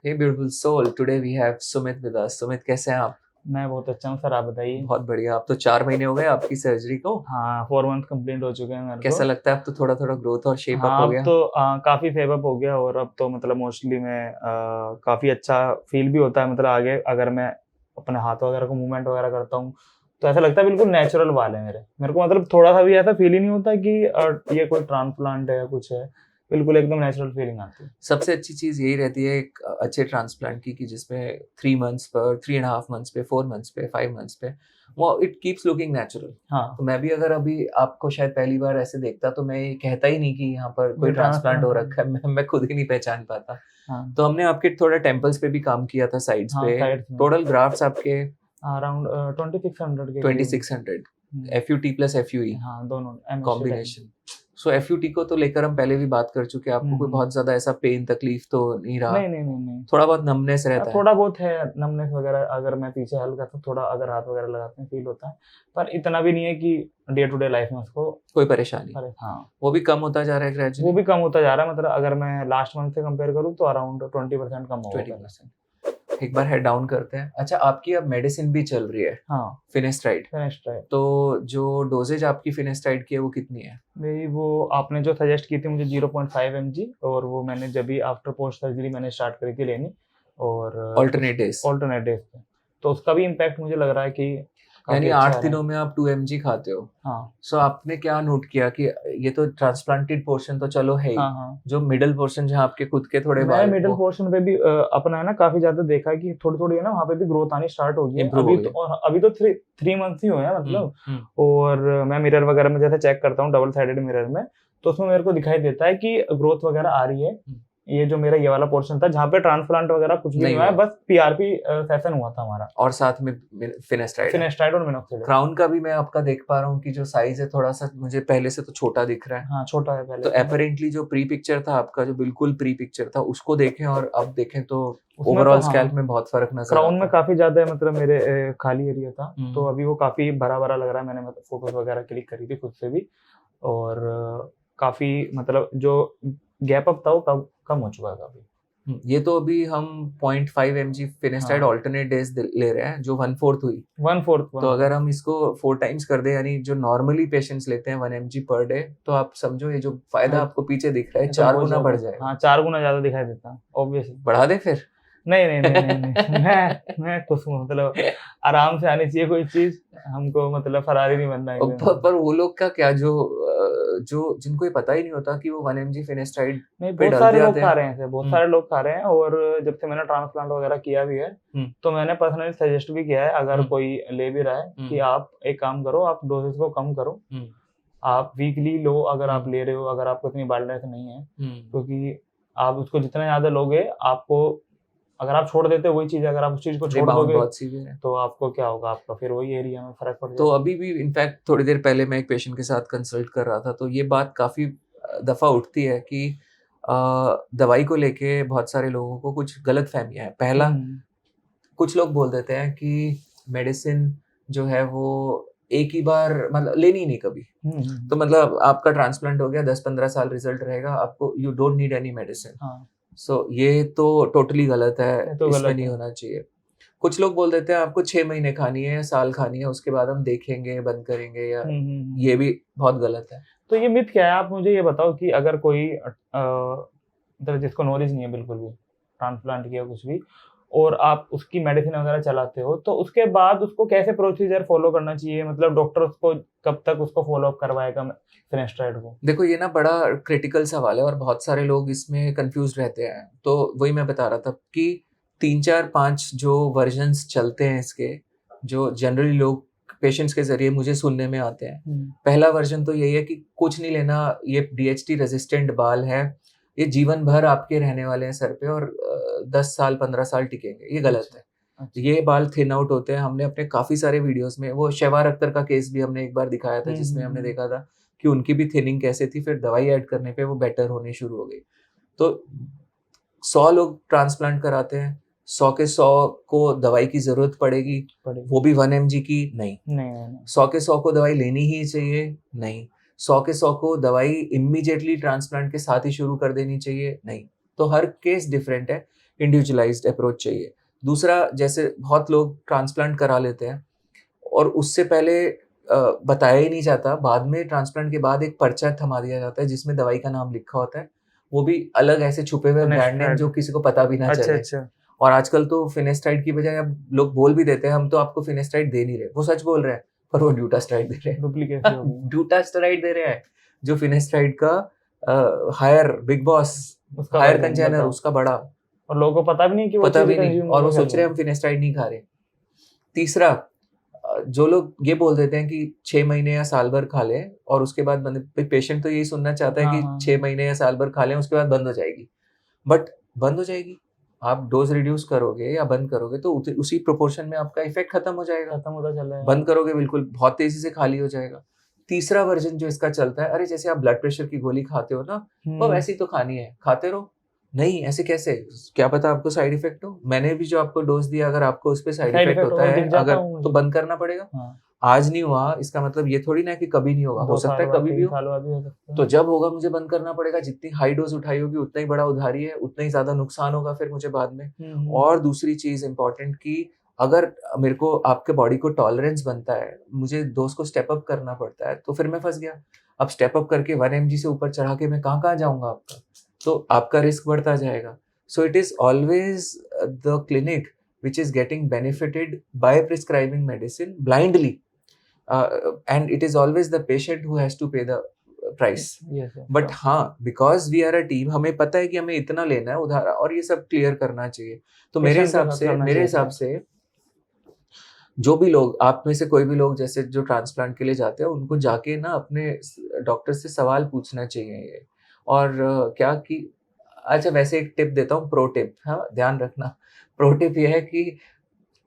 Hey beautiful soul, today we have Sumit with us. Sumit कैसे हैं आप? मैं बहुत अच्छा हूँ सर, आप बताइए। बहुत बढ़िया। आप तो 4 महीने हो गए आपकी सर्जरी को। हाँ, 4 मंथ कंप्लीट हो चुके हैं मेरे कैसा को। लगता है? अब तो थोड़ा थोड़ा ग्रोथ और शेप अप हाँ, हो अब गया। तो काफ़ी फेव अप हो गया और अब तो मतलब मोस्टली मैं काफ़ी अच्छा फील भी होता है। मतलब आगे अगर मैं अपने हाथ वगैरह को मूवमेंट वगैरह करता हूँ तो ऐसा लगता है बिल्कुल नेचुरल बाल है मेरे को। मतलब थोड़ा सा भी ऐसा फील ही नहीं होता कि ये कोई ट्रांसप्लांट है या कुछ है। बिल्कुल एकदम नेचुरल फीलिंग आती है। सबसे अच्छी चीज़ यही रहती है एक अच्छे ट्रांसप्लांट की जिसमें 3 मंथ्स पर 3.5 मंथ्स पे 4 मंथ्स पे 5 मंथ्स पे वो इट कीप्स लुकिंग नेचुरल। हाँ, तो मैं भी अगर अभी आपको शायद पहली बार ऐसे देखता तो मैं ये कहता ही नहीं कि यहाँ पर कोई ये ट्रांसप्लांट हो ट्रांसप्लांट है। रखा है। मैं खुद ही नहीं पहचान पाता। हाँ, तो हमने आपके थोड़ा टेम्पल्स पे भी काम किया था, साइड्स हाँ, पे। साइड्स में टोटल ग्राफ्ट्स आपके अराउंड 2600 के करीब। 2600 हुँ, FUT प्लस FUE हाँ, दोनों एमएसटी टाइप। कॉम्बिनेशन। सो FUT को तो लेकर हम पहले भी बात कर चुके हैं। आपको हुँ, कोई हुँ। बहुत ज्यादा ऐसा पेन तकलीफ तो नहीं रहा? नहीं, नहीं, नहीं, नहीं। थोड़ा बहुत नमनेस रहता है? थोड़ा बहुत है नमनेस वगैरह, अगर मैं पीछे हल्का सा थोड़ा अगर हाथ वगैरह लगाते हैं फ़ील होता है। पर इतना भी नहीं है कि डे टू डे लाइफ़ में उसको कोई परेशानी? हाँ, वो भी कम होता जा रहा है वो ग्रेजुअली? भी कम होता जा रहा है। मतलब अगर मैं लास्ट मंथ से कंपेयर करूँ तो अराउंड 20% कम होगा पहले। 20%। एक बार हेड डाउन करते हैं। अच्छा, आपकी अब मेडिसिन भी चल रही है, हाँ, फिनेस्ट्राइड। फिनिश्ड है। तो जो डोजेज आपकी फिनेस्ट्राइड की है वो कितनी है? मेरी वो आपने जो सजेस्ट की थी मुझे 0.5 एमजी, और वो मैंने जब भी आफ्टर पोस्ट सर्जरी मैंने स्टार्ट करी थी लेनी। और उस ऑल्टरनेट डेज? अल्टरनेट डेज़ पे। तो उसका भी इम्पैक्ट मुझे लग रहा है कि काफ़ी यानी अच्छा आ 8 रहा है। दिनों में आप 2 mg खाते हो। हाँ, सो आपने क्या नोट किया कि ये तो ट्रांसप्लांटेड पोर्शन तो चलो है ही, हाँ, हाँ। जो मिडल पोर्शन जहाँ आपके खुद के थोड़े मैंने बाल मिडल वो पोर्शन पे भी अपना है ना काफ़ी ज़्यादा देखा है कि थोड़ी-थोड़ी है ना वहाँ पे भी ग्रोथ आनी स्टार्ट हो गई है। इम्प्रूव हो गए। अभी तो 3 मंथ्स ही हुए हैं हुँ, मतलब। हुँ। और मैं मिरर वगैरह में जैसे चेक करता हूँ डबल साइडेड मिरर में, तो उसमें मेरे को दिखाई देता है कि ग्रोथ वगैरह आ रही है। हुँ। ये जो मेरा ये वाला पोर्शन था जहाँ पे ट्रांसप्लांट वगैरह कुछ भी नहीं नहीं हुआ है, हुआ। बस पीआरपी सेशन हुआ था हमारा। और साथ में फिनेस्ट्राइड है। फिनेस्टाइड और मिनोक्सिडिल। क्राउन का भी मैं आपका देख पा रहा हूँ कि जो साइज़ है थोड़ा-सा मुझे पहले से तो छोटा दिख रहा है। हाँ, छोटा है पहले तो से। अपैरेंटली जो प्री पिक्चर था आपका, जो बिल्कुल प्री पिक्चर था, उसको देखें और अब देखें तो उसमें तो ओवरऑल स्कैल्प हाँ, में बहुत फ़र्क नज़र क्राउन में आता है। काफ़ी ज़्यादा मतलब मेरे खाली एरिया था, तो हुँ। अभी वो काफ़ी भरा-भरा लग रहा है। मैंने मतलब फ़ोटोज़ वगैरह क्लिक करी थी खुद से भी। और काफ़ी मतलब जो गैप अप था वो कम कम हो चुका है काफ़ी। ये तो अभी हम 0.5 mg फिनेस्टाइड हाँ, अल्टरनेट डेज़ द ले रहे हैं, जो 1/4 हुई। 1/4 तो 1/4। अगर हम इसको 4 टाइम्स कर दें, यानी जो नॉर्मली पेशेंट्स लेते हैं 1 mg पर डे, तो आप समझो ये जो फ़ायदा भाई आपको पीछे दिख रहा है ये तो 4 बहुत गुना बढ़ ज़्यादा, जाएगा। हाँ, 4 गुना ज़्यादा दिखाई देता है ऑब्वियसली। बढ़ा दें फिर? नहीं, नहीं, नहीं, नहीं, नहीं। मैं खुश हूँ मतलब आराम से आनी चाहिए कोई चीज़। हमको मतलब फरारी नहीं बनना और एकदम प से। पर वो लोग का क्या, जो जिनको ये पता ही नहीं होता कि वो 1 mg फिनेस्टाइड नहीं, पे बहुत डल सारे लोग जाते खा हैं। रहे हैं इसे, बहुत हुँ, सारे लोग खा रहे हैं। और जब से मैंने ट्रांसप्लांट वगैरह किया भी है, हुँ, तो मैंने पर्सनली सजेस्ट भी किया है अगर हुँ, कोई ले भी रहा है कि हुँ, आप एक काम करो, आप डोसेज़ को कम करो। हुँ, आप वीकली लो अगर आप हुँ, ले रहे हो, अगर आपको इतनी बाल्डनेस नहीं है। हुँ। क्योंकि आप उसको जितना ज़्यादा लोगे, आपको अगर आप छोड़ देते हो वही चीज़, अगर आप उस चीज़ को छोड़ रिबाउंड दोगे, बहुत सीवियर है। तो आपको क्या होगा, आपका फिर वही एरिया में फ़र्क पड़ तो जाएगा। अभी भी इनफैक्ट थोड़ी देर पहले मैं एक पेशेंट के साथ कंसल्ट कर रहा था, तो ये बात काफ़ी दफ़ा उठती है कि दवाई को लेके बहुत सारे लोगों को कुछ गलतफ़हमियाँ हैं। पहला, हुँ, कुछ लोग बोल देते हैं कि मेडिसिन जो है वो एक ही बार मतलब लेनी ही नहीं कभी। हुँ, तो हुँ। मतलब आपका ट्रांसप्लांट हो गया, 10-15 साल रिज़ल्ट रहेगा, आपको you don't need any medicine. हाँ, सो ये तो टोटली गलत है, ये तो इसमें गलत नहीं है। होना चाहिए। कुछ लोग बोल देते हैं आपको 6 महीने खानी है या साल खानी है, उसके बाद हम देखेंगे, बंद करेंगे, या हुँ, हुँ, हुँ। ये भी बहुत गलत है। तो ये मिथ क्या है? आप मुझे ये बताओ कि अगर कोई मतलब जिसको नॉलेज नहीं है बिल्कुल भी, ट्रांसप्लांट की या कुछ भी, और आप उसकी मेडिसिन वगैरह चलाते हो, तो उसके बाद उसको कैसे प्रोसीजर फ़ॉलो करना चाहिए? मतलब डॉक्टर उसको कब तक उसको फ़ॉलो अप करवाएगा फिनेस्ट्राइड को? देखो ये ना बड़ा क्रिटिकल सवाल है और बहुत सारे लोग इसमें कन्फ्यूज़्ड रहते हैं। तो वही मैं बता रहा था कि 3, 4, 5 जो वर्ज़न्स चलते हैं इसके, जो जनरली लोग पेशेंट्स के ज़रिए मुझे सुनने में आते हैं। हुँ, पहला वर्ज़न तो यही है कि कुछ नहीं लेना, ये डीएचटी रेज़िस्टेंट बाल हैं, ये जीवन भर आपके रहने वाले हैं सर पे और 10 साल, 15 साल टिकेंगे, ये गलत अच्छा, है। अच्छा। ये बाल थिन आउट होते हैं, हमने अपने काफ़ी सारे वीडियोज़ में वो शैवार अख्तर का केस भी हमने एक बार दिखाया था, हुँ, जिसमें हुँ, हमने हुँ। देखा था कि उनकी भी थिनिंग कैसे थी, फिर दवाई ऐड करने पे वो बेटर होनी शुरू हो गई। तो 100 लोग ट्रांसप्लांट कराते हैं, 100 के 100 को दवाई की ज़रूरत पड़ेगी, पड़ेगी। वो भी 1 mg की? नहीं। नहीं, नहीं, नहीं। 100 के 100 को दवाई लेनी ही चाहिए? नहीं। 100 के 100 को दवाई इमीडिएटली ट्रांसप्लांट के साथ ही शुरू कर देनी चाहिए? नहीं। तो हर केस डिफरेंट है, इंडिविजुअलाइज्ड अप्रोच चाहिए। दूसरा, जैसे बहुत लोग ट्रांसप्लांट करा लेते हैं और उससे पहले बताया ही नहीं जाता, बाद में ट्रांसप्लांट के बाद एक पर्चा थमा दिया जाता है जिसमें दवाई का नाम लिखा होता है, वो भी अलग ऐसे छुपे हुए ब्रांड नेम जो किसी को पता भी ना चले। अच्छा। और आजकल तो फिनेस्टाइड की बजाय अब लोग बोल भी देते हैं हम तो आपको फिनेस्टाइड दे नहीं रहे, वो सच बोल रहे हैं पर वो ड्यूटास्टाइड दे रहे हैं, डुप्लीकेट हो गई। ड्यूटास्टाइड दे रहे हैं, जो फिनेस्टाइड का हायर बिग बॉस, उसका हायर version कंटेनर बताओ। उसका बड़ा, और लोगों को पता भी नहीं कि वो पता चीज़ भी नहीं, कंज्यूम और वो कर सोच रहे हैं रहे हम फिनेस्टाइड नहीं खा रहे। तीसरा, जो लोग ये बोल देते हैं कि 6 महीने या साल भर खा लें और उसके बाद बंद, पेशेंट तो यही सुनना चाहता है हाँ, कि हाँ, 6 महीने या साल भर खा लें उसके बाद बंद हो जाएगी, बट बंद हो जाएगी, आप डोज रिड्यूस करोगे या बंद करोगे तो उसी प्रोपोर्शन में आपका इफेक्ट खत्म हो जाएगा। खत्म होता चला जाएगा। बंद करोगे बिल्कुल बहुत तेजी से खाली हो जाएगा। तीसरा वर्जन जो इसका चलता है, अरे जैसे आप ब्लड प्रेशर की गोली खाते हो ना, वो वैसे ही तो खानी है, खाते रहो। नहीं, ऐसे कैसे, क्या पता आपको साइड इफेक्ट हो। मैंने भी जो आपको डोज दिया, अगर आपको उस पे साइड इफेक्ट होता दिख है जाता अगर, हूँ तो मुझे। बंद करना पड़ेगा। हाँ, आज नहीं हुआ इसका मतलब ये थोड़ी ना कि कभी नहीं होगा, हो 2 सकता साल है बाद, कभी भी 3 हो। साल बाद भी हो सकता है। तो जब होगा मुझे बंद करना पड़ेगा, जितनी हाई डोज उठाई होगी उतना ही बड़ा उधारी है, उतना ही ज्यादा नुकसान होगा फिर मुझे बाद में। और दूसरी चीज इंपॉर्टेंट कि अगर मेरे को आपके बॉडी को टॉलरेंस बनता है, मुझे डोज को स्टेप अप करना पड़ता है, तो फिर मैं फंस गया। अब स्टेप अप करके 1 mg से ऊपर चढ़ा के मैं कहाँ कहाँ जाऊंगा आपका, तो आपका रिस्क बढ़ता जाएगा। So it is always the clinic which is getting benefited by prescribing medicine blindly, and it is always the patient who has to pay the price. But हाँ, because we are a team, हमें पता है कि हमें इतना लेना है उधार और ये सब क्लियर करना चाहिए। तो मेरे हिसाब से जो भी लोग, आप में से कोई भी लोग जैसे जो ट्रांसप्लांट के लिए जाते हैं, उनको जाके ना अपने डॉक्टर से सवाल पूछना चाहिए ये। और क्या कि अच्छा, वैसे एक टिप देता हूँ, प्रो टिप, हाँ ध्यान रखना। प्रो टिप ये है कि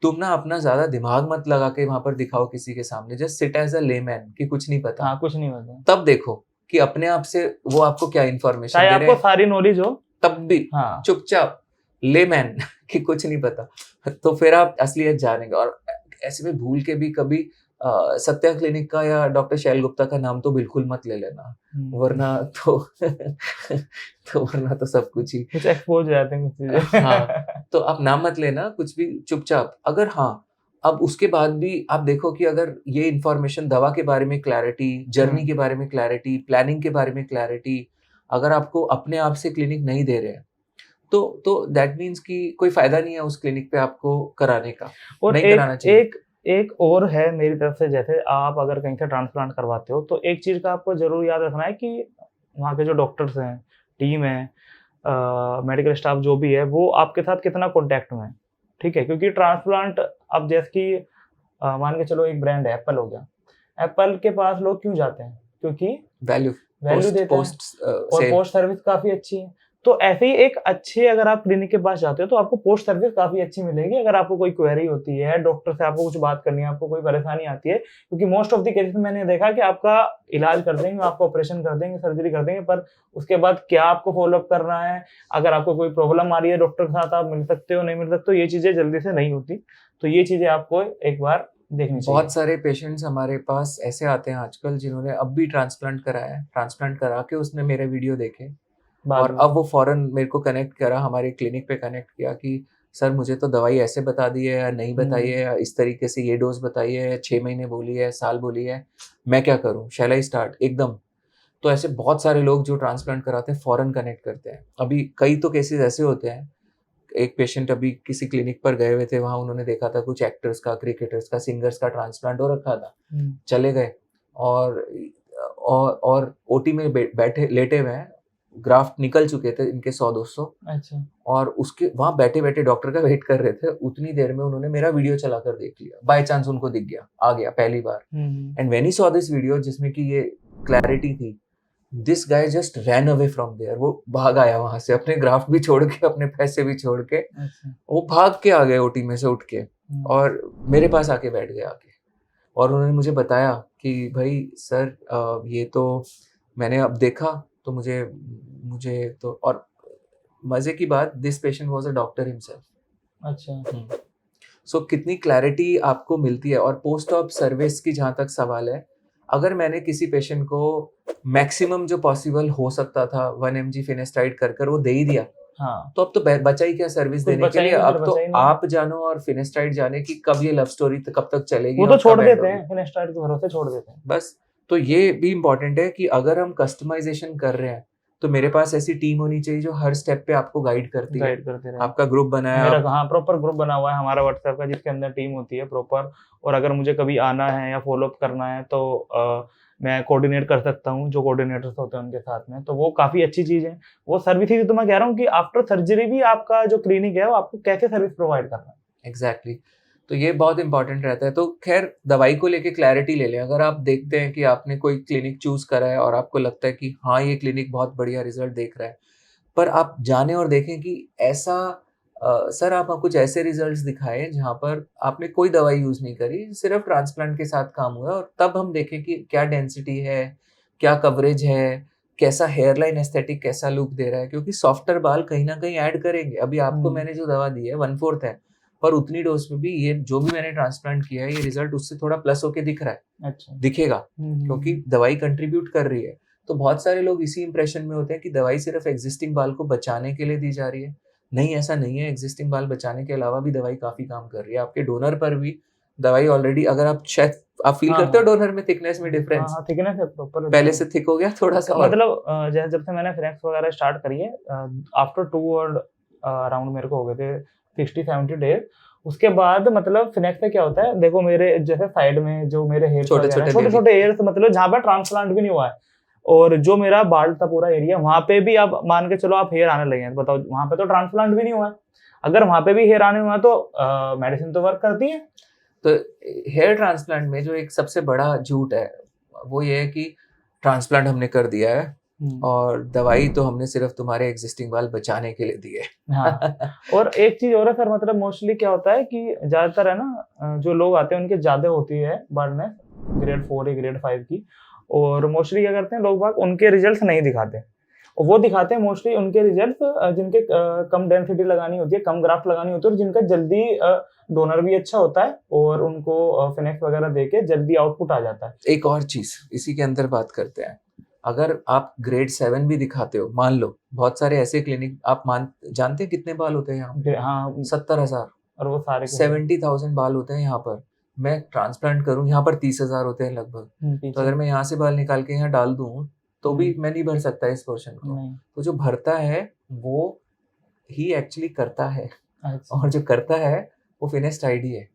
तुम ना अपना ज्यादा दिमाग मत लगा के वहां पर दिखाओ किसी के सामने, just sit as a layman कि कुछ नहीं पता। हाँ, कुछ नहीं पता। तब देखो कि अपने आप से वो आपको क्या इन्फॉर्मेशन चाहे दे रहे आपको हैं, सारी नॉलेज हो, तब भी हाँ, चुपचाप लेमैन कि कुछ नहीं पता, तो फिर आप असलियत जानेंगे। और ऐसे में भूल के भी कभी सत्या क्लिनिक का या डॉक्टर शैल गुप्ता का नाम तो बिल्कुल मत ले लेना, वरना तो वरना तो सब कुछ ही कुछ एक्सपोज हो जाते हैं कुछ चीजें। हाँ, तो आप नाम मत लेना कुछ भी, चुपचाप। अगर हाँ, अब उसके बाद भी आप देखो कि अगर ये इन्फॉर्मेशन, दवा के बारे में क्लैरिटी, जर्नी के बारे में क्लैरिटी, प्लानिंग के बारे में क्लैरिटी, अगर आपको अपने आप से क्लिनिक नहीं दे रहे हैं, तो दैट मीन्स कि कोई फायदा नहीं है उस क्लिनिक पे आपको कराने का, और नहीं कराना चाहिए। एक और है मेरी तरफ से, जैसे आप अगर कहीं से ट्रांसप्लांट करवाते हो तो एक चीज का आपको जरूर याद रखना है कि वहाँ के जो डॉक्टर्स हैं, टीम है, मेडिकल स्टाफ जो भी है, वो आपके साथ कितना कॉन्टैक्ट में है, ठीक है। क्योंकि ट्रांसप्लांट, अब जैसे कि मान के चलो एक ब्रांड है, एप्पल हो गया, एप्पल के पास लोग क्यों जाते हैं? क्योंकि वैल्यू देते हैं और पोस्ट सर्विस काफी अच्छी है। तो ऐसे ही एक अच्छे, अगर आप क्लिनिक के पास जाते हो तो आपको पोस्ट सर्विस काफी अच्छी मिलेगी। अगर आपको कोई क्वेरी होती है, डॉक्टर से आपको कुछ बात करनी है, आपको कोई परेशानी आती है, क्योंकि मोस्ट ऑफ द केसेस में मैंने देखा कि आपका इलाज कर देंगे, आपको ऑपरेशन कर देंगे, सर्जरी कर देंगे, पर उसके बाद क्या आपको फॉलोअप करना है, अगर आपको कोई प्रॉब्लम आ रही है, डॉक्टर के साथ आप मिल सकते हो, नहीं मिल सकते हो, ये चीजें जल्दी से नहीं होती। तो ये चीजें आपको एक बार देखनी चाहिए। बहुत सारे पेशेंट्स हमारे पास ऐसे आते हैं आजकल जिन्होंने अब भी ट्रांसप्लांट कराया है, ट्रांसप्लांट करा के उसने मेरे वीडियो देखे और अब वो फौरन मेरे को कनेक्ट करा, हमारे क्लिनिक पे कनेक्ट किया कि सर मुझे तो दवाई ऐसे बता दी है या नहीं बताई है, या इस तरीके से ये डोज बताई है, 6 महीने बोली है, साल बोली है, मैं क्या करूँ, शैल आई स्टार्ट एकदम। तो ऐसे बहुत सारे लोग जो ट्रांसप्लांट कराते हैं फौरन कनेक्ट करते हैं। अभी कई तो केसेस ऐसे होते हैं, एक पेशेंट अभी किसी क्लिनिक पर गए हुए थे, वहां उन्होंने देखा था कुछ एक्टर्स का, क्रिकेटर्स का, सिंगर्स का ट्रांसप्लांट हो रखा था, चले गए और ओटी में बैठे लेटे हुए हैं, ग्राफ्ट निकल चुके थे इनके 100-200। अच्छा। और उसके वहां बैठे बैठे डॉक्टर का वेट कर रहे थे, उतनी देर में उन्होंने मेरा वीडियो चलाकर देख लिया, बाय चांस उनको दिख गया, आ गया पहली बार। And when he saw this video जिसमें कि ये क्लैरिटी थी, this guy just ran away from there, वो भाग आया वहां से, अपने ग्राफ्ट भी छोड़ के, अपने पैसे भी छोड़ के, वो भाग के आ गए ओटी में से उठ के, और मेरे पास आके बैठ गए आके। और उन्होंने मुझे बताया कि भाई सर ये तो मैंने अब देखा तो मुझे तो, और मजे की बात, this patient was a doctor himself. अच्छा। सो कितनी क्लैरिटी आपको मिलती है। और पोस्ट ऑप सर्विस की जहाँ तक सवाल है, अगर मैंने किसी पेशेंट को मैक्सिमम जो पॉसिबल हो सकता था 1 mg फिनेस्टाइड कर वो दे ही दिया, हाँ, तो अब तो बचा ही क्या सर्विस कुछ देने के बचा ही लिए, नहीं, अब फिर तो बचा ही नहीं। आप जानो और फिनेस्टाइड जाने की कब ये लव स्टोरी कब तक चलेगी वो तो और छोड़ कब एंड देते होगी। हैं, फिनेस्टाइड के भरोसे छोड़ देते हैं। बस, तो ये भी इम्पोर्टेंट है कि अगर हम कस्टमाइजेशन कर रहे हैं तो मेरे पास ऐसी टीम होनी चाहिए जो हर स्टेप पे आपको गाइड करती है। गाइड करते रहे। आपका ग्रुप बना है, मेरा आप हाँ प्रॉपर ग्रुप बना हुआ है हमारा व्हाट्सएप का, जिसके अंदर टीम होती है प्रॉपर। और अगर मुझे कभी आना है या फॉलो अप करना है तो मैं कोऑर्डिनेट कर सकता हूँ जो कोऑर्डिनेटर्स होते हैं उनके साथ में, तो वो काफी अच्छी चीज है। वो सर्विस ही तो मैं कह रहा हूँ कि आफ्टर सर्जरी भी आपका जो क्लिनिक है वो आपको कैसे सर्विस प्रोवाइड करना है। एग्जैक्टली तो ये बहुत इंपॉर्टेंट रहता है। तो खैर दवाई को लेके क्लैरिटी ले लें। अगर आप देखते हैं कि आपने कोई क्लिनिक चूज करा है और आपको लगता है कि हाँ ये क्लिनिक बहुत बढ़िया रिजल्ट देख रहा है, पर आप जानें और देखें कि ऐसा सर आप कुछ ऐसे रिजल्ट्स दिखाएं जहाँ पर आपने कोई दवाई यूज नहीं करी, सिर्फ ट्रांसप्लांट के साथ काम हुआ है, और तब हम देखें कि क्या डेंसिटी है, क्या कवरेज है, कैसा हेयरलाइन एस्थेटिक कैसा लुक दे रहा है। क्योंकि सॉफ्टर बाल कहीं ना कहीं ऐड करेंगे। अभी आपको मैंने जो दवा दी है 1/4 है, पर उतनी डोज में भी ये जो भी मैंने ट्रांसप्लांट किया है ये रिजल्ट उससे थोड़ा प्लस होके दिख रहा है। अच्छा। दिखेगा क्योंकि दवाई कंट्रीब्यूट कर रही है। तो बहुत सारे लोग इसी इंप्रेशन में होते हैं कि दवाई सिर्फ एग्जिस्टिंग बाल को बचाने के लिए दी जा रही है। नहीं, ऐसा नहीं है। एग्जिस्टिंग बाल बचाने के अलावा भी दवाई काफी काम कर रही है। आपके डोनर पर भी दवाई ऑलरेडी, अगर आप शायद आप फील हाँ, करते हो हाँ। डोनर में थिकनेस में डिफरेंस, हाँ, थिकनेस है प्रॉपर। पहले से थिक हो गया थोड़ा सा, और मतलब जैसे जब से मैंने फ्लेक्स वगैरह स्टार्ट करी है, आफ्टर 2 और अराउंड मेरे को हो गए थे 60-70 डेज। उसके बाद मतलब फिनेक्स में क्या होता है, देखो मेरे जैसे साइड में जो मेरे हेयर्स छोटे-छोटे छोटे छोटे हेयर्स, मतलब जहाँ पे ट्रांसप्लांट भी नहीं हुआ है, और जो मेरा बाल था पूरा एरिया, वहां पे भी आप मान के चलो आप हेयर आने लगे हैं, तो बताओ वहां पे तो ट्रांसप्लांट भी नहीं हुआ है। अगर वहां पे भी हेयर आने हुआ तो मेडिसिन तो वर्क करती है। तो हेयर ट्रांसप्लांट में जो एक सबसे बड़ा झूठ है वो ये है कि ट्रांसप्लांट हमने कर दिया है और दवाई तो हमने सिर्फ तुम्हारे एग्जिस्टिंग बाल बचाने के लिए दी है। हाँ। और एक चीज और है सर, मतलब मोस्टली क्या होता है कि ज्यादातर है ना, जो लोग आते हैं उनके ज्यादा होती है बार्डनेस ग्रेड 4 या ग्रेड 5 की। और मोस्टली क्या करते हैं लोग बाग, उनके रिजल्ट्स नहीं दिखाते, और वो दिखाते हैं मोस्टली उनके रिजल्ट जिनके कम डेंसिटी लगानी होती है, कम ग्राफ्ट लगानी होती है, और जिनका जल्दी डोनर भी अच्छा होता है और उनको फिनेक्स वगैरह देके जल्दी आउटपुट आ जाता है। एक और चीज इसी के अंदर बात करते हैं। अगर आप ग्रेड 7 भी दिखाते हो, मान लो बहुत सारे ऐसे क्लिनिक, आप जानते हैं कितने बाल होते हैं यहाँ पे? हाँ, 70,000, और वो सारे 70,000 बाल होते हैं यहाँ पर। मैं ट्रांसप्लांट करूँ यहाँ पर 30,000 होते हैं लगभग। तो अगर मैं यहाँ से बाल निकाल के यहाँ डाल दूँ तो भी मैं नहीं भर सकता इस पोर्शन को। तो जो भरता है वो ही एक्चुअली करता है, और जो करता है वो फिनेस्टाइड ही है।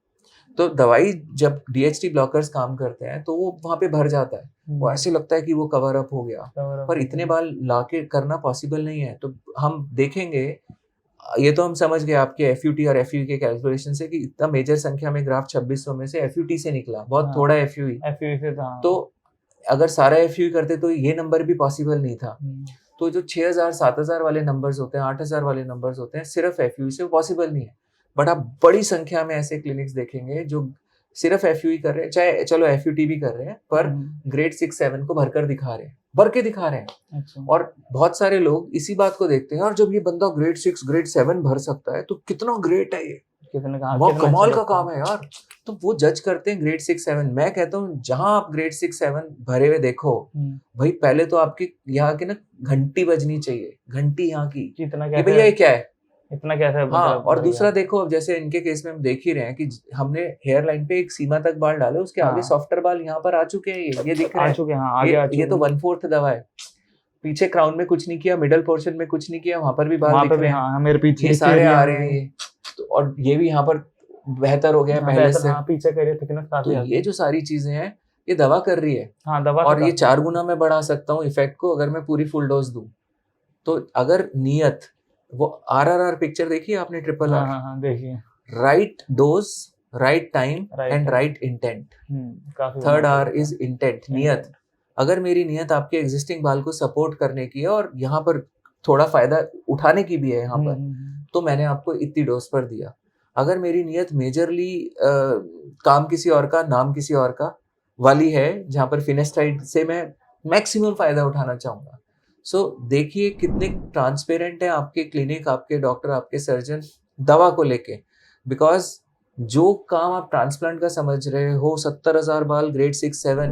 तो दवाई जब DHT ब्लॉकर्स काम करते हैं तो वो वहाँ पे भर जाता है, वो ऐसे लगता है कि वो कवर अप हो गया, पर इतने बाल लाके करना पॉसिबल नहीं है। तो हम देखेंगे, ये तो हम समझ गए आपके FUT और FUE के कैलकुलेशन से कि इतना मेजर संख्या में ग्राफ 2600 में से FUT से निकला, बहुत थोड़ा FUE। तो अगर सारा FUE करते तो ये नंबर भी पॉसिबल नहीं था। तो जो 6,000 7,000 वाले नंबर्स होते हैं, 8,000 वाले नंबर्स होते हैं, सिर्फ FUE से पॉसिबल नहीं है। बट आप बड़ी संख्या में ऐसे क्लिनिक्स देखेंगे जो सिर्फ FUE कर रहे हैं, चाहे चलो FUT भी कर रहे हैं, पर ग्रेड 6-7 को भरकर दिखा रहे हैं, भर के दिखा रहे हैं। अच्छा। और बहुत सारे लोग इसी बात को देखते हैं, और जब ये बंदा ग्रेड 6 ग्रेड 7 भर सकता है तो कितना ग्रेट है ये, बहुत कमाल का काम है यार। तो वो जज करते हैं ग्रेड 6-7। मैं कहता हूँ जहां आप ग्रेड 6-7 भरे हुए देखो, भाई पहले तो आपकी यहाँ की ना घंटी बजनी चाहिए, घंटी यहाँ की, ये भैया ये क्या है, इतना कैसा है। हाँ। और दूसरा देखो, अब जैसे इनके केस में हम देख ही रहे हैं कि हमने हेयर लाइन पे एक सीमा तक बाल डाले, उसके आगे सॉफ्टर बाल यहाँ पर आ चुके हैं, ये दिख रहे हैं, ये तो 1/4 दवा है। पीछे क्राउन में कुछ नहीं किया, मिडल पोर्शन में कुछ नहीं किया, वहां पर भी बाल दिख रहे हैं, मेरे पीछे ये सारे आ रहे हैं ये तो, और ये भी यहाँ पर बेहतर हो गया है पहले से। पीछे करिए थिकनेस काफी। तो ये जो सारी चीजें हैं ये दवा कर रही है। दवा और ये 4 गुना मैं बढ़ा सकता हूँ इफेक्ट को अगर मैं पूरी फुल डोज दूं। तो अगर नियत, वो RRR पिक्चर देखिए आपने, ट्रिपल R, देखिए, right dose, right time and right intent. Third R is intent, नियत। अगर मेरी नियत आपके एग्जिस्टिंग बाल को सपोर्ट करने की है और यहाँ पर थोड़ा फायदा उठाने की भी है यहाँ पर, तो मैंने आपको इतनी डोज पर दिया। अगर मेरी नियत मेजरली काम किसी और का, नाम किसी और का वाली है, जहाँ पर फिनेस्टाइड से मैं मैक्सिमम फायदा उठाना चाहूंगा। सो देखिए कितने ट्रांसपेरेंट है आपके क्लिनिक, आपके डॉक्टर, आपके सर्जन दवा को लेके। बिकॉज जो काम आप ट्रांसप्लांट का समझ रहे हो, 70,000 बाल ग्रेड 6-7,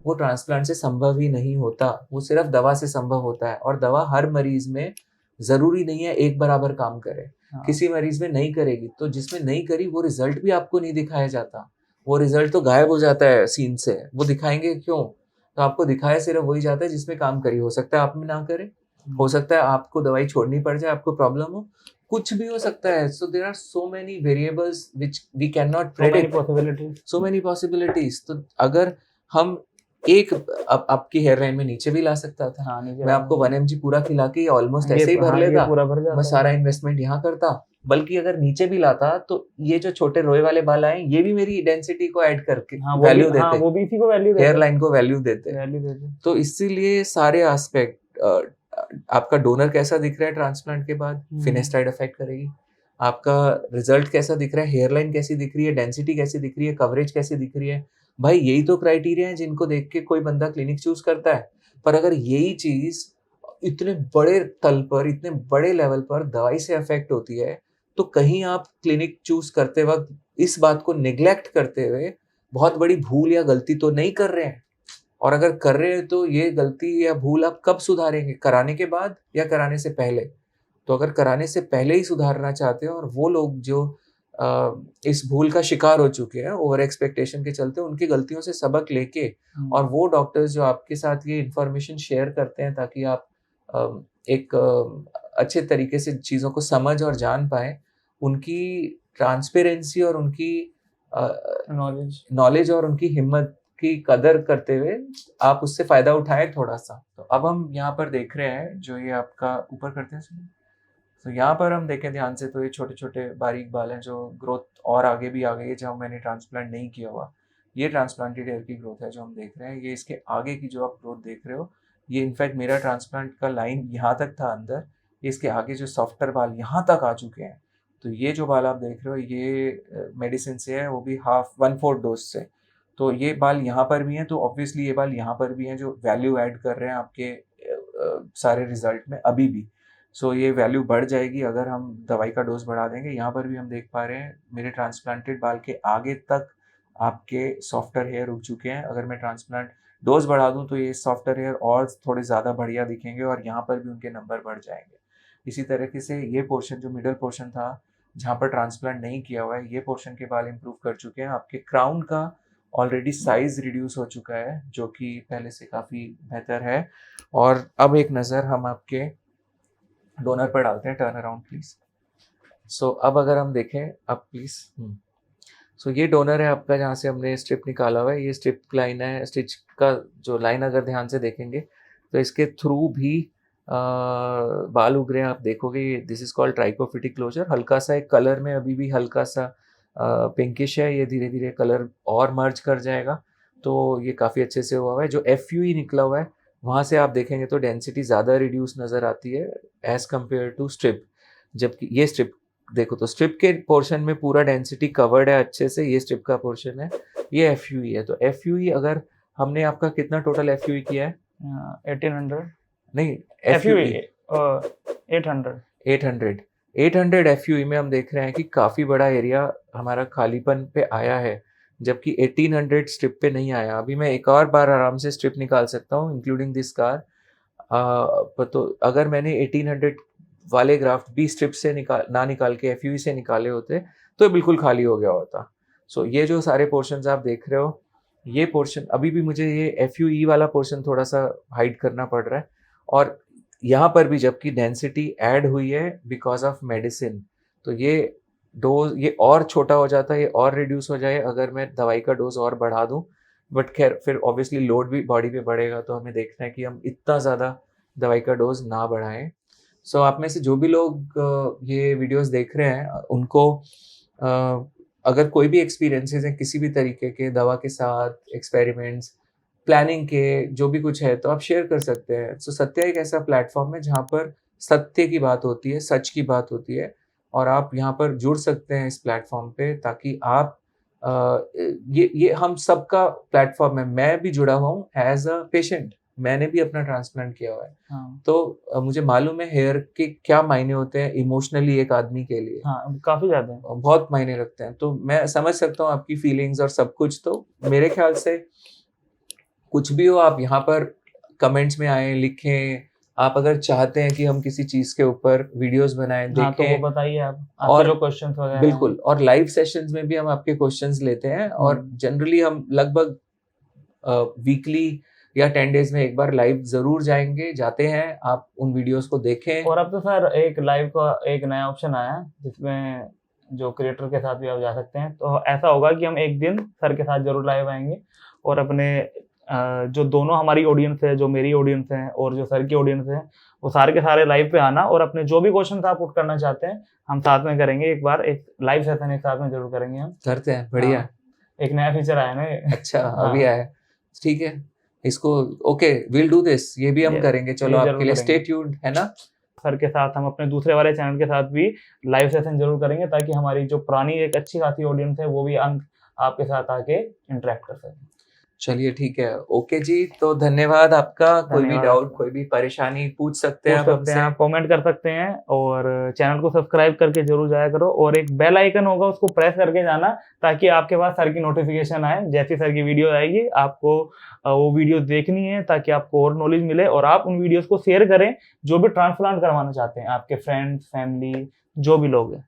वो ट्रांसप्लांट से संभव ही नहीं होता, वो सिर्फ दवा से संभव होता है। और दवा हर मरीज में जरूरी नहीं है एक बराबर काम करे। हाँ। किसी मरीज में नहीं करेगी, तो जिसमें नहीं करी वो रिजल्ट भी आपको नहीं दिखाया जाता, वो रिजल्ट तो गायब हो जाता है सीन से। वो दिखाएंगे क्यों? तो आपको दिखाया सिर्फ वही जाता है जिसमें काम करी। हो सकता है आप में ना करे, हो सकता है आपको दवाई छोड़नी पड़ जाए, आपको प्रॉब्लम हो, कुछ भी हो सकता है। So there are so many variables which we can not predict, so many possibilities. तो अगर हम एक आपकी हेयर लाइन में नीचे भी ला सकता था। हाँ, मैं आपको 1 mg पूरा खिला के ऑलमोस्ट ऐसे ही भर हाँ, लेता, पूरा भर जाता मैं सारा इन्वेस्टमेंट यहाँ करता। बल्कि अगर नीचे भी लाता तो ये जो छोटे रोए वाले बाल आए, ये भी मेरी डेंसिटी को ऐड करके वैल्यू देते, हाँ, वो भी इसी को वैल्यू देते, हेयर लाइन को वैल्यू देते। तो इसीलिए सारे एस्पेक्ट, आपका डोनर कैसा दिख रहा है ट्रांसप्लांट के बाद, फिनेस्टाइड अफेक्ट करेगी। आपका रिजल्ट कैसा दिख रहा है, हेयर लाइन कैसी दिख रही है, डेंसिटी कैसी दिख रही है, कवरेज कैसी दिख रही है। भाई यही तो क्राइटेरिया है जिनको देख के कोई बंदा क्लिनिक चूज करता है। पर अगर यही चीज इतने बड़े तल पर, इतने बड़े लेवल पर दवाई से अफेक्ट होती है, तो कहीं आप क्लिनिक चूज करते वक्त इस बात को निग्लेक्ट करते हुए बहुत बड़ी भूल या गलती तो नहीं कर रहे हैं। और अगर कर रहे हैं तो ये गलती या भूल आप कब सुधारेंगे, कराने के बाद या कराने से पहले? तो अगर कराने से पहले ही सुधारना चाहते हैं, और वो लोग जो इस भूल का शिकार हो चुके हैं ओवर एक्सपेक्टेशन के चलते, उनकी गलतियों से सबक लेके, और वो डॉक्टर्स जो आपके साथ ये इंफॉर्मेशन शेयर करते हैं ताकि आप एक अच्छे तरीके से चीज़ों को समझ और जान पाए, उनकी ट्रांसपेरेंसी और उनकी नॉलेज और उनकी हिम्मत की कदर करते हुए आप उससे फायदा उठाएं थोड़ा सा। तो अब हम यहाँ पर देख रहे हैं, जो ये आपका ऊपर करते हैं, तो यहाँ पर हम देखें ध्यान से, तो ये छोटे छोटे बारीक बाल हैं जो ग्रोथ और आगे भी आ गई है जब मैंने ट्रांसप्लांट नहीं किया हुआ। ये ट्रांसप्लांटेड हेयर की ग्रोथ है जो हम देख रहे हैं। ये इसके आगे की जो आप ग्रोथ देख रहे हो, ये इनफैक्ट मेरा ट्रांसप्लांट का लाइन यहाँ तक था अंदर, इसके आगे जो सॉफ्टर बाल यहाँ तक आ चुके हैं। तो ये जो बाल आप देख रहे हो, ये मेडिसिन से है, वो भी 1/4 डोज से। तो ये बाल यहाँ पर भी हैं, तो ऑब्वियसली ये बाल यहाँ पर भी हैं जो वैल्यू ऐड कर रहे हैं आपके सारे रिजल्ट में अभी भी। सो ये वैल्यू बढ़ जाएगी अगर हम दवाई का डोज बढ़ा देंगे। यहाँ पर भी हम देख पा रहे हैं मेरे ट्रांसप्लांटेड बाल के आगे तक आपके सॉफ्टर हेयर उग चुके हैं। अगर मैं ट्रांसप्लांट डोज बढ़ा दूं तो ये सॉफ्टर हेयर और थोड़े ज़्यादा बढ़िया दिखेंगे और यहाँ पर भी उनके नंबर बढ़ जाएंगे। इसी तरीके से ये पोर्शन, जो मिडल पोर्शन था जहाँ पर ट्रांसप्लांट नहीं किया हुआ है, ये पोर्शन के बाल इम्प्रूव कर चुके हैं। आपके क्राउन का ऑलरेडी साइज रिड्यूस हो चुका है, जो कि पहले से काफ़ी बेहतर है। और अब एक नज़र हम आपके डोनर पर डालते हैं। Turn around please. सो अब अगर हम देखें, अब प्लीज, सो ये डोनर है आपका जहाँ से हमने स्ट्रिप निकाला हुआ है। ये स्ट्रिप लाइन है, स्टिच का जो लाइन अगर ध्यान से देखेंगे तो इसके थ्रू भी बाल उग रहे हैं। आप देखोगे दिस इज कॉल्ड ट्राइकोफिटिक क्लोजर। हल्का सा एक कलर में अभी भी हल्का सा पिंकिश है, ये धीरे धीरे कलर और मर्ज कर जाएगा। तो ये काफ़ी अच्छे से हुआ है। जो FUE निकला हुआ है वहाँ से आप देखेंगे तो डेंसिटी ज़्यादा रिड्यूस नज़र आती है एज़ कम्पेयर टू स्ट्रिप। जबकि ये स्ट्रिप देखो तो स्ट्रिप के पोर्शन में पूरा डेंसिटी कवर्ड है अच्छे से, ये स्ट्रिप का पोर्शन है, ये FUE है। तो FUE अगर हमने आपका कितना टोटल FUE किया है? 1800 नहीं, FUE 800 FUE में हम देख रहे हैं कि काफ़ी बड़ा एरिया हमारा खालीपन पे आया है, जबकि 1800 स्ट्रिप पे नहीं आया। अभी मैं एक और बार आराम से स्ट्रिप निकाल सकता हूँ इंक्लूडिंग दिस कार। तो अगर मैंने 1800 वाले ग्राफ्ट भी स्ट्रिप से निकाल के FUE से निकाले होते तो बिल्कुल खाली हो गया होता। सो ये जो सारे पोर्शंस आप देख रहे हो, ये पोर्शन अभी भी मुझे ये FUE वाला पोर्शन थोड़ा सा हाइड करना पड़ रहा है। और यहाँ पर भी जबकि डेंसिटी ऐड हुई है बिकॉज ऑफ मेडिसिन, तो ये डोज ये और छोटा हो जाता है, ये और रिड्यूस हो जाए अगर मैं दवाई का डोज और बढ़ा दूं। बट खैर फिर ऑब्वियसली लोड भी बॉडी पे बढ़ेगा, तो हमें देखना है कि हम इतना ज़्यादा दवाई का डोज ना बढ़ाएं। सो आप में से जो भी लोग ये वीडियोस देख रहे हैं, उनको अगर कोई भी एक्सपीरियंसेस हैं किसी भी तरीके के दवा के साथ, एक्सपेरिमेंट्स, प्लानिंग के, जो भी कुछ है, तो आप शेयर कर सकते हैं। सो सत्या एक ऐसा प्लेटफॉर्म है जहाँ पर सत्य की बात होती है, सच की बात होती है, और आप यहाँ पर जुड़ सकते हैं इस प्लेटफॉर्म पे ताकि आप ये हम सबका प्लेटफॉर्म है। मैं भी जुड़ा हुआ हूँ एज अ पेशेंट, मैंने भी अपना ट्रांसप्लांट किया हुआ है। हाँ। तो मुझे मालूम है हेयर के क्या मायने होते हैं इमोशनली एक आदमी के लिए। हाँ, काफी ज्यादा बहुत मायने रखते हैं। तो मैं समझ सकता हूँ आपकी फीलिंग्स और सब कुछ। तो मेरे ख्याल से कुछ भी हो, आप यहाँ पर कमेंट्स में आए, लिखें, आप अगर चाहते हैं कि हम किसी चीज के ऊपर वीडियोस बनाएं, हाँ तो वो देखें, बताइए आप, आपके और जो क्वेश्चंस वगैरह हैं। बिल्कुल, और लाइव सेशंस में भी हम आपके क्वेश्चंस लेते हैं, और जनरली हम लगभग वीकली या 10 डेज में एक बार लाइव जरूर जाते हैं। आप उन वीडियोस को देखें। और अब तो सर एक लाइव का एक नया ऑप्शन आया है जिसमें जो क्रिएटर के साथ भी आप जा सकते हैं। तो ऐसा होगा कि हम एक दिन सर के साथ जरूर लाइव आएंगे और अपने जो दोनों हमारी ऑडियंस है, जो मेरी ऑडियंस है और जो सर की ऑडियंस है, वो सारे के सारे लाइव पे आना और अपने जो भी क्वेश्चन आप पुट करना चाहते हैं हम साथ में करेंगे। एक बार एक लाइव सेशन एक साथ में जरूर करेंगे हम। करते हैं, बढ़िया। हाँ, एक नया फीचर आया ना ये। अच्छा, हाँ। अभी आया, ठीक है, इसको ओके, विल डू दिस, ये भी हम करेंगे। चलो, ये आपके लिए जरूर स्टे करेंगे। ट्यून्ड, है ना। सर के साथ हम अपने दूसरे वाले चैनल के साथ भी लाइव सेशन जरूर करेंगे ताकि हमारी जो पुरानी एक अच्छी खासी ऑडियंस है वो भी आपके साथ आके इंटरेक्ट कर सके। चलिए, ठीक है, ओके जी, तो धन्यवाद आपका। कोई भी धन्यवाद डाउट, आपका। कोई भी परेशानी पूछ सकते हैं पूछ आप सकते हैं, हमसे। आप कमेंट कर सकते हैं और चैनल को सब्सक्राइब करके जरूर जाया करो और एक बेल आइकन होगा उसको प्रेस करके जाना ताकि आपके पास सर की नोटिफिकेशन आए। जैसी सर की वीडियो आएगी आपको वो वीडियो देखनी है ताकि आपको और नॉलेज मिले और आप उन वीडियोस को शेयर करें जो भी ट्रांसप्लांट करवाना चाहते हैं, आपके फ्रेंड्स, फैमिली, जो भी लोग हैं।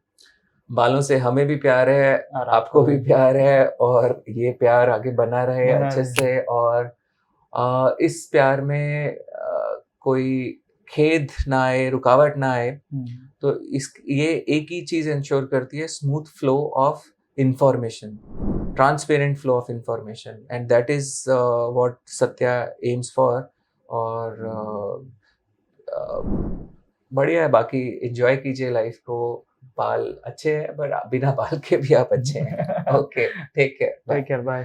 बालों से हमें भी प्यार है, और आपको भी प्यार है, और ये प्यार आगे बना रहे बना अच्छे रहे। से। और इस प्यार में कोई खेद ना आए, रुकावट ना आए। तो ये एक ही चीज इंश्योर करती है, smooth flow of information, transparent flow of information, and that is what Satya AIIMS for. और बढ़िया है, बाकी एंजॉय कीजिए लाइफ को। बाल अच्छे हैं, पर बिना बाल के भी आप अच्छे हैं। Okay, take care, take care, bye.